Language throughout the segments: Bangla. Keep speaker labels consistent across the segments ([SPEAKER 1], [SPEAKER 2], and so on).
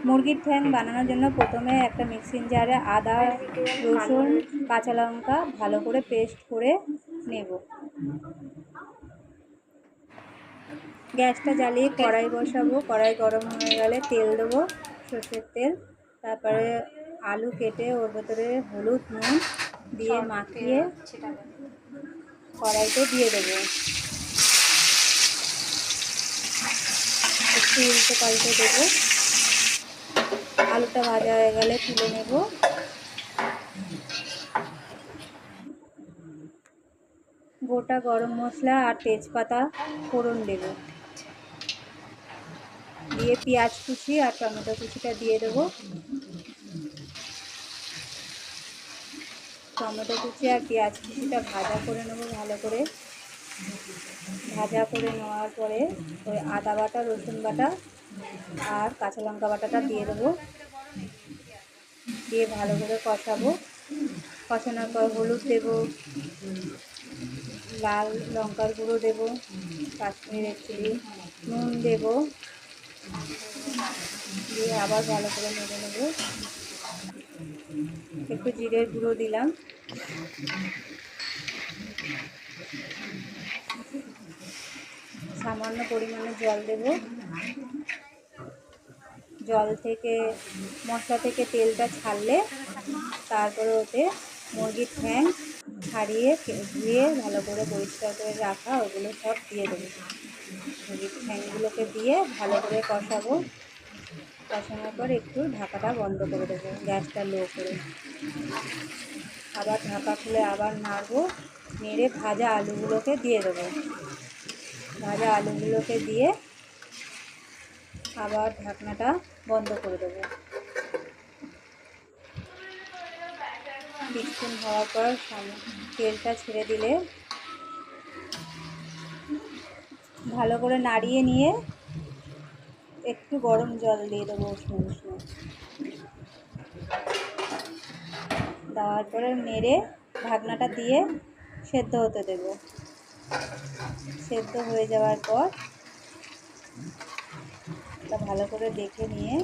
[SPEAKER 1] মুরগির ঠ্যাং বানানোর জন্য প্রথমে একটা মিক্সিং জারে আদা, রসুন, কাঁচা লঙ্কা ভালো করে পেস্ট করে নেব। গ্যাসটা জ্বালিয়ে কড়াই বসাবো। কড়াই গরম হয়ে গেলে তেল দেবো, সর্ষের তেল। তারপরে আলু কেটে ওর ভেতরে হলুদ, নুন দিয়ে মাখিয়ে কড়াইতে দিয়ে দেবো। একটু উল্টে পাল্টে দেবো। আলুটা ভাজা হয়ে গেলে তুলে নেব। গোটা গরম মশলা আর তেজপাতা ফোড়ন দেব, দিয়ে পেঁয়াজ কুচি আর টমেটো কুচিটা দিয়ে দেবো। টমেটো কুচি আর পেঁয়াজ কুচিটা ভাজা করে নেব ভালো করে। ভাজা করে নেওয়ার পরে ওই আদা বাটা, রসুন বাটা আর কাঁচা লঙ্কা বাটাটা দিয়ে দেবো, দিয়ে ভালো করে কষাবো। কষানোর পর হলুদ দেব, লাল লঙ্কার গুঁড়ো দেব, কাশ্মীরের চিলি, নুন দেব, দিয়ে আবার ভালো করে নেড়ে নেব। একটু জিরের গুঁড়ো দিলাম, সামান্য পরিমাণে জল দেব। জল থেকে মশলা থেকে তেলটা ছাড়লে তারপরে ওতে মুরগির ঠ্যাং ছাড়িয়ে ধুয়ে ভালো করে পরিষ্কার করে রাখা ওগুলো সব দিয়ে দেবো। মুরগির ঠ্যাংগুলোকে দিয়ে ভালো করে কষাবো। কষানোর পর একটু ঢাকাটা বন্ধ করে দেবো, গ্যাসটা লো করে। আবার ঢাকা খুলে আবার নাড়বো, নেড়ে ভাজা আলুগুলোকে দিয়ে দেবো। ভাজা আলুগুলোকে দিয়ে আবার ঢাকনাটা বন্ধ করে দেবো। কিছুক্ষণ হওয়ার পর তেলটা ছেড়ে দিলে ভালো করে নাড়িয়ে নিয়ে একটু গরম জল দিয়ে দেবো, উষ্ণ উষ্ণ। দেওয়ার পরে নেড়ে ঢাকনাটা দিয়ে সেদ্ধ হতে দেব। সেদ্ধ হয়ে যাওয়ার পর তা ভালো করে দেখে নিয়ে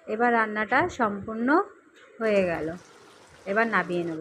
[SPEAKER 1] এবার রান্নাটা সম্পূর্ণ হয়ে গেল। এবার নামিয়ে নেব।